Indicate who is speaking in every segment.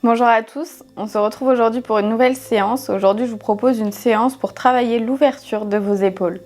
Speaker 1: Bonjour à tous, on se retrouve aujourd'hui pour une nouvelle séance. Aujourd'hui, je vous propose une séance pour travailler l'ouverture de vos épaules.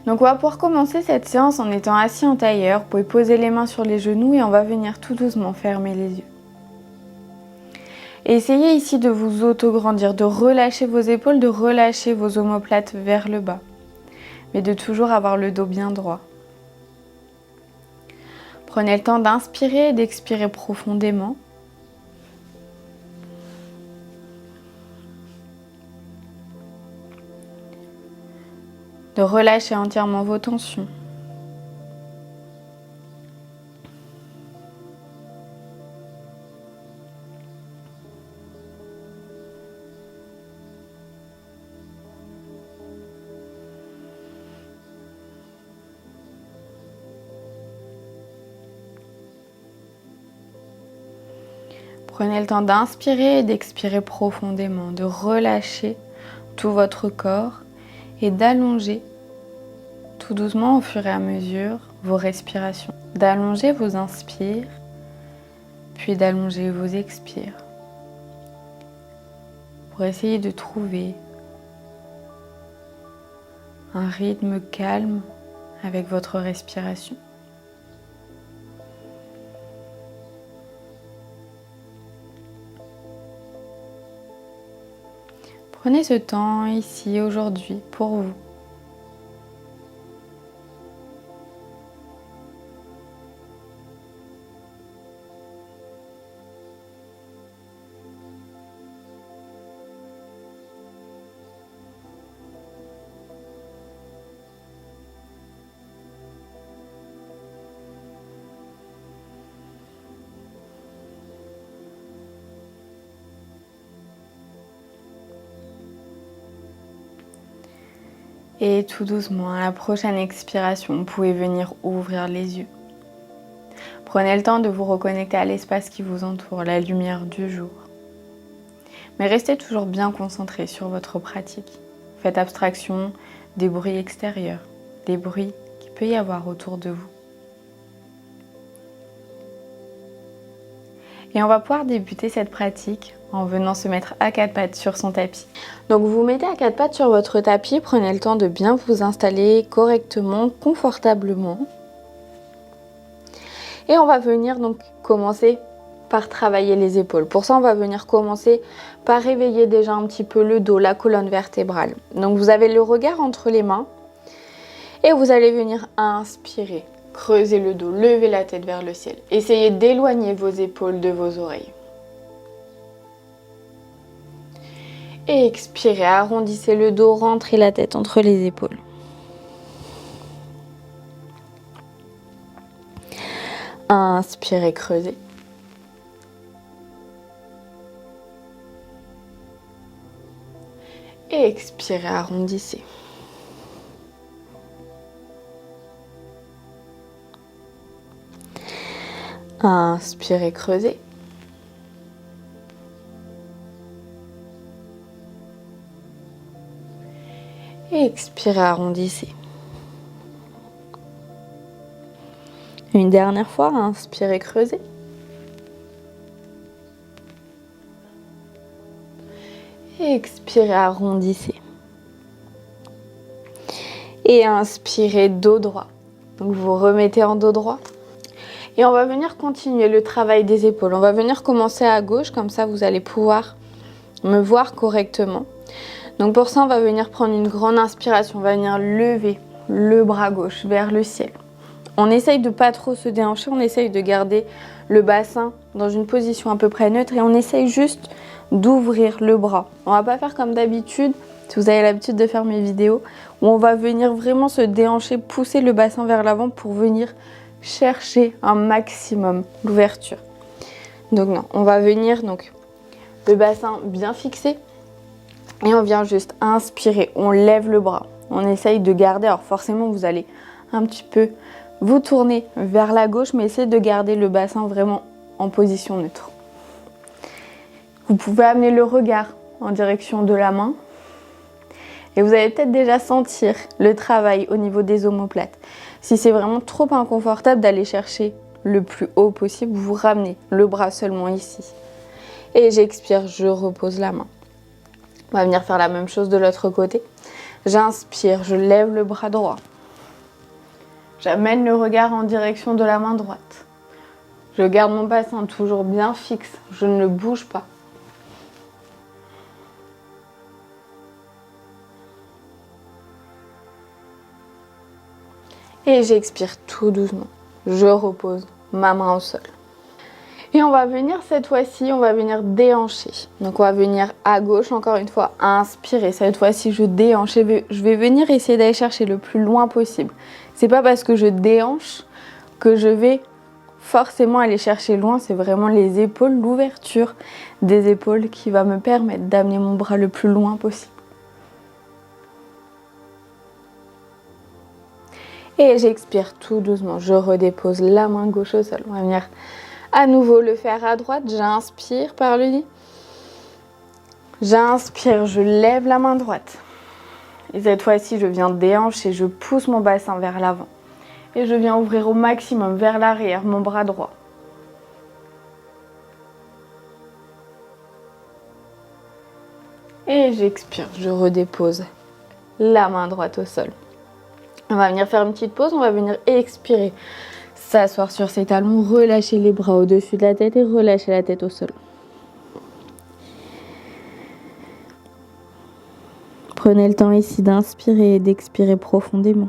Speaker 1: Donc on va pouvoir commencer cette séance en étant assis en tailleur. Vous pouvez poser les mains sur les genoux et on va venir tout doucement fermer les yeux. Et essayez ici de vous auto-grandir, de relâcher vos épaules, de relâcher vos omoplates vers le bas. Mais de toujours avoir le dos bien droit. Prenez le temps d'inspirer et d'expirer profondément. De relâcher entièrement vos tensions. Prenez le temps d'inspirer et d'expirer profondément, de relâcher tout votre corps et d'allonger tout doucement au fur et à mesure vos respirations. D'allonger vos inspires, puis d'allonger vos expires. Pour essayer de trouver un rythme calme avec votre respiration. Prenez ce temps ici, aujourd'hui, pour vous. Et tout doucement, à la prochaine expiration, vous pouvez venir ouvrir les yeux. Prenez le temps de vous reconnecter à l'espace qui vous entoure, la lumière du jour. Mais restez toujours bien concentré sur votre pratique. Faites abstraction des bruits extérieurs, des bruits qu'il peut y avoir autour de vous. Et on va pouvoir débuter cette pratique en venant se mettre à quatre pattes sur son tapis. Donc vous vous mettez à quatre pattes sur votre tapis, prenez le temps de bien vous installer correctement, confortablement. Et on va venir donc commencer par travailler les épaules. Pour ça, on va venir commencer par réveiller déjà un petit peu le dos, la colonne vertébrale. Donc vous avez le regard entre les mains et vous allez venir inspirer. Creusez le dos, levez la tête vers le ciel. Essayez d'éloigner vos épaules de vos oreilles. Et expirez, arrondissez le dos, rentrez la tête entre les épaules. Inspirez, creusez. Et expirez, arrondissez. Inspirez, creusez. Et expirez, arrondissez. Une dernière fois, inspirez, creusez. Et expirez, arrondissez. Et inspirez, dos droit. Donc vous remettez en dos droit. Et on va venir continuer le travail des épaules. On va venir commencer à gauche, comme ça vous allez pouvoir me voir correctement. Donc pour ça, on va venir prendre une grande inspiration. On va venir lever le bras gauche vers le ciel. On essaye de pas trop se déhancher, on essaye de garder le bassin dans une position à peu près neutre et on essaye juste d'ouvrir le bras. On va pas faire comme d'habitude si vous avez l'habitude de faire mes vidéos, où on va venir vraiment se déhancher, pousser le bassin vers l'avant pour venir chercher un maximum l'ouverture. Donc non, on va venir donc le bassin bien fixé et on vient juste inspirer, on lève le bras, on essaye de garder, alors forcément vous allez un petit peu vous tourner vers la gauche, mais essayez de garder le bassin vraiment en position neutre. Vous pouvez amener le regard en direction de la main et vous allez peut-être déjà sentir le travail au niveau des omoplates. Si c'est vraiment trop inconfortable d'aller chercher le plus haut possible, vous ramenez le bras seulement ici. Et j'expire, je repose la main. On va venir faire la même chose de l'autre côté. J'inspire, je lève le bras droit. J'amène le regard en direction de la main droite. Je garde mon bassin toujours bien fixe, je ne bouge pas. Et j'expire tout doucement. Je repose ma main au sol. Et on va venir cette fois-ci, on va venir déhancher. Donc on va venir à gauche, encore une fois, inspirer. Cette fois-ci, je déhanche et je vais venir essayer d'aller chercher le plus loin possible. C'est pas parce que je déhanche que je vais forcément aller chercher loin. C'est vraiment les épaules, l'ouverture des épaules qui va me permettre d'amener mon bras le plus loin possible. Et j'expire tout doucement. Je redépose la main gauche au sol. On va venir à nouveau le faire à droite. J'inspire par le nez. J'inspire, je lève la main droite. Et cette fois-ci, je viens déhancher, je pousse mon bassin vers l'avant. Et je viens ouvrir au maximum vers l'arrière mon bras droit. Et j'expire, je redépose la main droite au sol. On va venir faire une petite pause, on va venir expirer. S'asseoir sur ses talons, relâcher les bras au-dessus de la tête et relâcher la tête au sol. Prenez le temps ici d'inspirer et d'expirer profondément.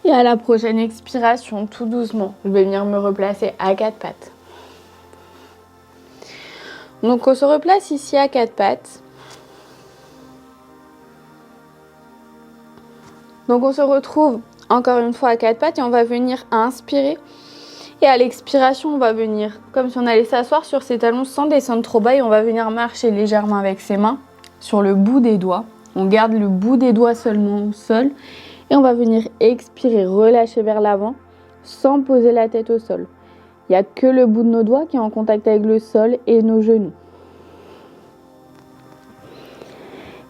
Speaker 1: Et à la prochaine expiration, tout doucement, je vais venir me replacer à quatre pattes. Donc on se replace ici à quatre pattes. Donc on se retrouve encore une fois à quatre pattes et on va venir inspirer. Et à l'expiration, on va venir comme si on allait s'asseoir sur ses talons sans descendre trop bas et on va venir marcher légèrement avec ses mains sur le bout des doigts. On garde le bout des doigts seulement au sol. Et on va venir expirer, relâcher vers l'avant sans poser la tête au sol. Il n'y a que le bout de nos doigts qui est en contact avec le sol et nos genoux.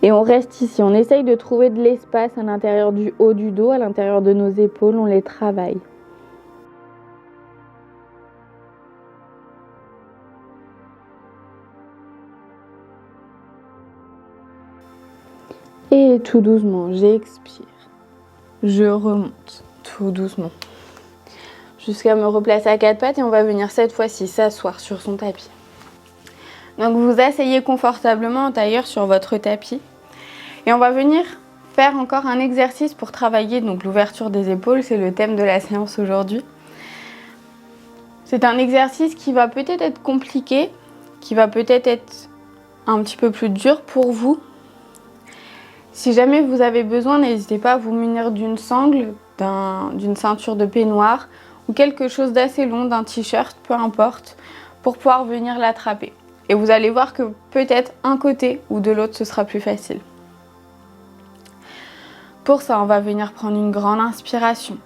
Speaker 1: Et on reste ici, on essaye de trouver de l'espace à l'intérieur du haut du dos, à l'intérieur de nos épaules, on les travaille. Et tout doucement, j'expire. Je remonte tout doucement jusqu'à me replacer à quatre pattes et on va venir cette fois-ci s'asseoir sur son tapis. Donc vous asseyez confortablement en tailleur sur votre tapis et on va venir faire encore un exercice pour travailler donc l'ouverture des épaules, c'est le thème de la séance aujourd'hui. C'est un exercice qui va peut-être être compliqué, qui va peut-être être un petit peu plus dur pour vous. Si jamais vous avez besoin, n'hésitez pas à vous munir d'une sangle, d'une ceinture de peignoir ou quelque chose d'assez long, d'un t-shirt, peu importe, pour pouvoir venir l'attraper. Et vous allez voir que peut-être un côté ou de l'autre, ce sera plus facile. Pour ça, on va venir prendre une grande inspiration.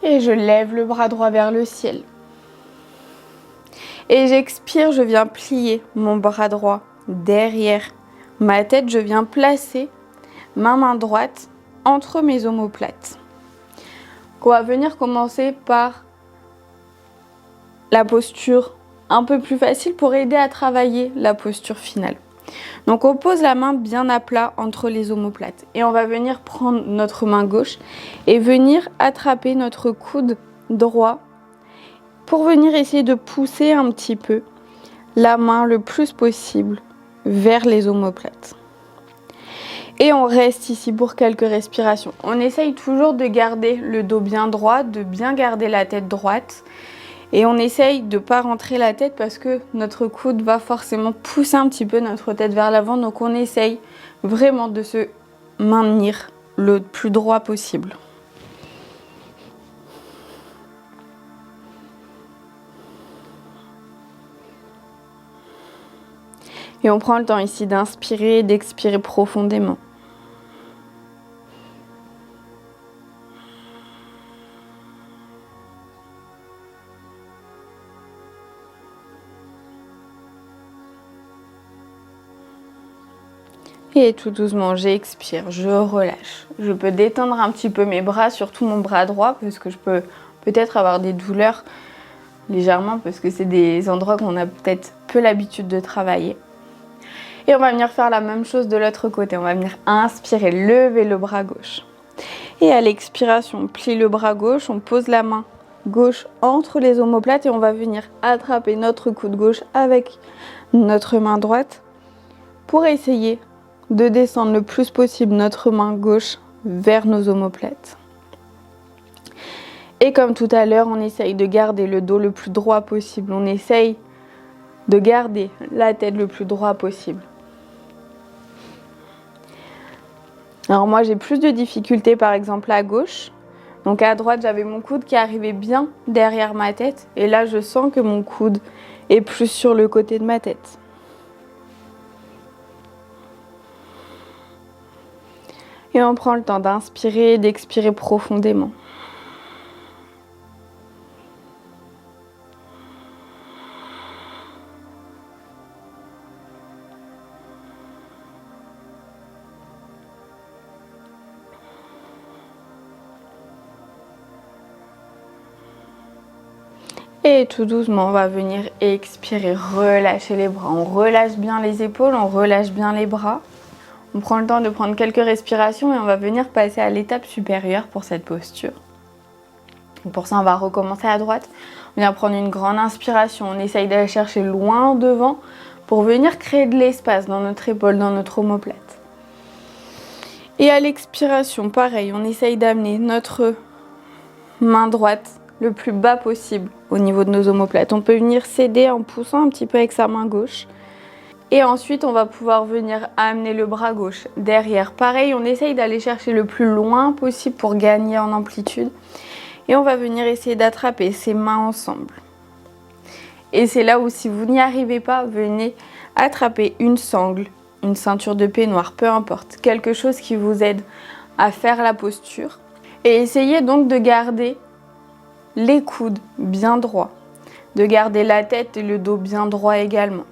Speaker 1: Et je lève le bras droit vers le ciel. Et j'expire, je viens plier mon bras droit derrière ma tête, je viens placer ma main droite entre mes omoplates. On va venir commencer par la posture un peu plus facile pour aider à travailler la posture finale. Donc on pose la main bien à plat entre les omoplates et on va venir prendre notre main gauche et venir attraper notre coude droit pour venir essayer de pousser un petit peu la main le plus possible vers les omoplates. Et on reste ici pour quelques respirations. On essaye toujours de garder le dos bien droit, de bien garder la tête droite. Et on essaye de ne pas rentrer la tête parce que notre coude va forcément pousser un petit peu notre tête vers l'avant. Donc on essaye vraiment de se maintenir le plus droit possible. Et on prend le temps ici d'inspirer et d'expirer profondément. Et tout doucement, j'expire, je relâche. Je peux détendre un petit peu mes bras, surtout mon bras droit, parce que je peux peut-être avoir des douleurs légèrement, parce que c'est des endroits qu'on a peut-être peu l'habitude de travailler. Et on va venir faire la même chose de l'autre côté. On va venir inspirer, lever le bras gauche. Et à l'expiration, on plie le bras gauche, on pose la main gauche entre les omoplates et on va venir attraper notre coude gauche avec notre main droite pour essayer de descendre le plus possible notre main gauche vers nos omoplates. Et comme tout à l'heure, on essaye de garder le dos le plus droit possible. On essaye de garder la tête le plus droit possible. Alors moi, j'ai plus de difficultés par exemple à gauche. Donc à droite, j'avais mon coude qui arrivait bien derrière ma tête. Et là, je sens que mon coude est plus sur le côté de ma tête. Et on prend le temps d'inspirer et d'expirer profondément. Et tout doucement, on va venir expirer, relâcher les bras. On relâche bien les épaules, on relâche bien les bras. On prend le temps de prendre quelques respirations et on va venir passer à l'étape supérieure pour cette posture. Donc pour ça, on va recommencer à droite. On vient prendre une grande inspiration. On essaye d'aller chercher loin devant pour venir créer de l'espace dans notre épaule, dans notre omoplate. Et à l'expiration, pareil, on essaye d'amener notre main droite le plus bas possible au niveau de nos omoplates. On peut venir s'aider en poussant un petit peu avec sa main gauche. Et ensuite, on va pouvoir venir amener le bras gauche derrière. Pareil, on essaye d'aller chercher le plus loin possible pour gagner en amplitude. Et on va venir essayer d'attraper ces mains ensemble. Et c'est là où si vous n'y arrivez pas, venez attraper une sangle, une ceinture de peignoir, peu importe. Quelque chose qui vous aide à faire la posture. Et essayez donc de garder les coudes bien droits. De garder la tête et le dos bien droit également.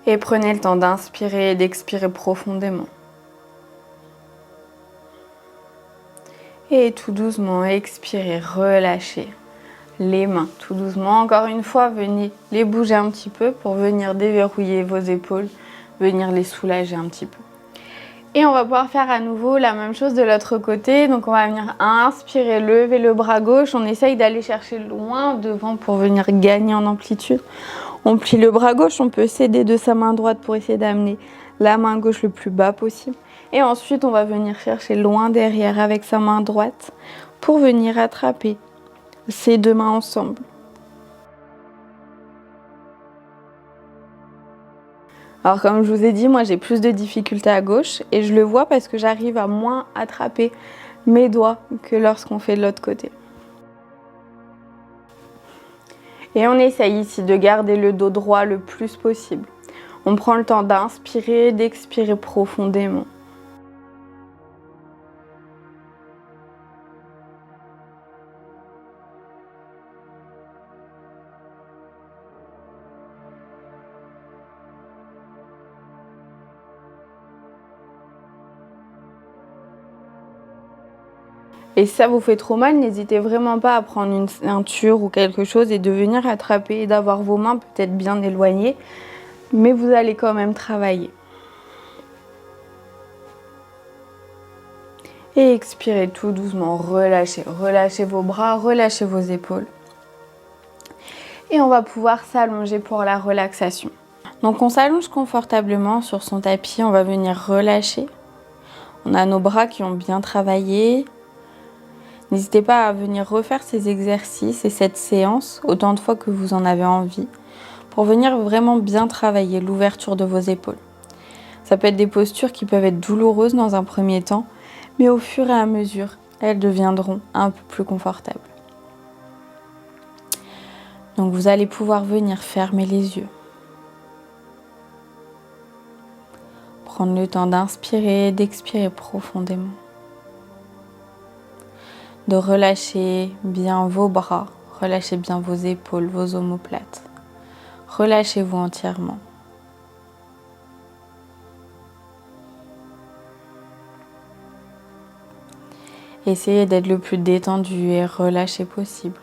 Speaker 1: Et prenez le temps d'inspirer et d'expirer profondément. Et tout doucement, expirez, relâchez les mains. Tout doucement, encore une fois, venez les bouger un petit peu pour venir déverrouiller vos épaules, venir les soulager un petit peu. Et on va pouvoir faire à nouveau la même chose de l'autre côté. Donc on va venir inspirer, lever le bras gauche. On essaye d'aller chercher loin devant pour venir gagner en amplitude. On plie le bras gauche, on peut s'aider de sa main droite pour essayer d'amener la main gauche le plus bas possible. Et ensuite, on va venir chercher loin derrière avec sa main droite pour venir attraper ces deux mains ensemble. Alors comme je vous ai dit, moi j'ai plus de difficultés à gauche et je le vois parce que j'arrive à moins attraper mes doigts que lorsqu'on fait de l'autre côté. Et on essaye ici de garder le dos droit le plus possible. On prend le temps d'inspirer et d'expirer profondément. Et si ça vous fait trop mal, n'hésitez vraiment pas à prendre une ceinture ou quelque chose et de venir attraper et d'avoir vos mains peut-être bien éloignées. Mais vous allez quand même travailler. Et expirez tout doucement, relâchez. Relâchez vos bras, relâchez vos épaules. Et on va pouvoir s'allonger pour la relaxation. Donc on s'allonge confortablement sur son tapis, on va venir relâcher. On a nos bras qui ont bien travaillé. N'hésitez pas à venir refaire ces exercices et cette séance autant de fois que vous en avez envie pour venir vraiment bien travailler l'ouverture de vos épaules. Ça peut être des postures qui peuvent être douloureuses dans un premier temps, mais au fur et à mesure, elles deviendront un peu plus confortables. Donc vous allez pouvoir venir fermer les yeux. Prendre le temps d'inspirer et d'expirer profondément. De relâcher bien vos bras, relâchez bien vos épaules, vos omoplates. Relâchez-vous entièrement. Essayez d'être le plus détendu et relâché possible.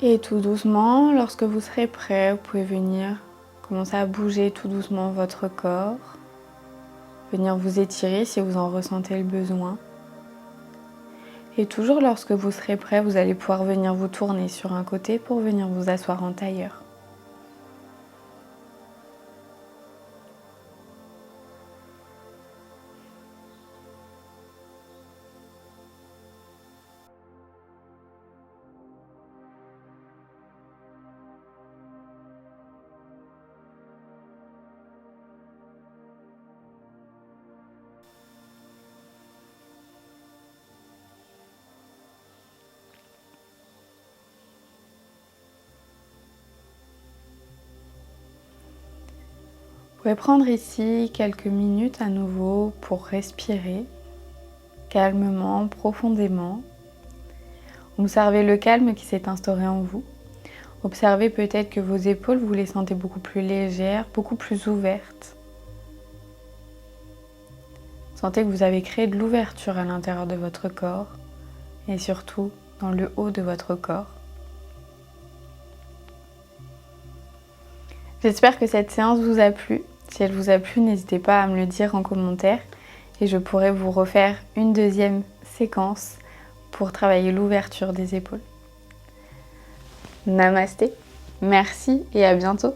Speaker 1: Et tout doucement, lorsque vous serez prêt, vous pouvez venir commencer à bouger tout doucement votre corps. Venir vous étirer si vous en ressentez le besoin. Et toujours lorsque vous serez prêt, vous allez pouvoir venir vous tourner sur un côté pour venir vous asseoir en tailleur. Vous pouvez prendre ici quelques minutes à nouveau pour respirer calmement, profondément. Observez le calme qui s'est instauré en vous. Observez peut-être que vos épaules, vous les sentez beaucoup plus légères, beaucoup plus ouvertes. Sentez que vous avez créé de l'ouverture à l'intérieur de votre corps et surtout dans le haut de votre corps. J'espère que cette séance vous a plu. Si elle vous a plu, n'hésitez pas à me le dire en commentaire et je pourrai vous refaire une deuxième séquence pour travailler l'ouverture des épaules. Namasté, merci et à bientôt.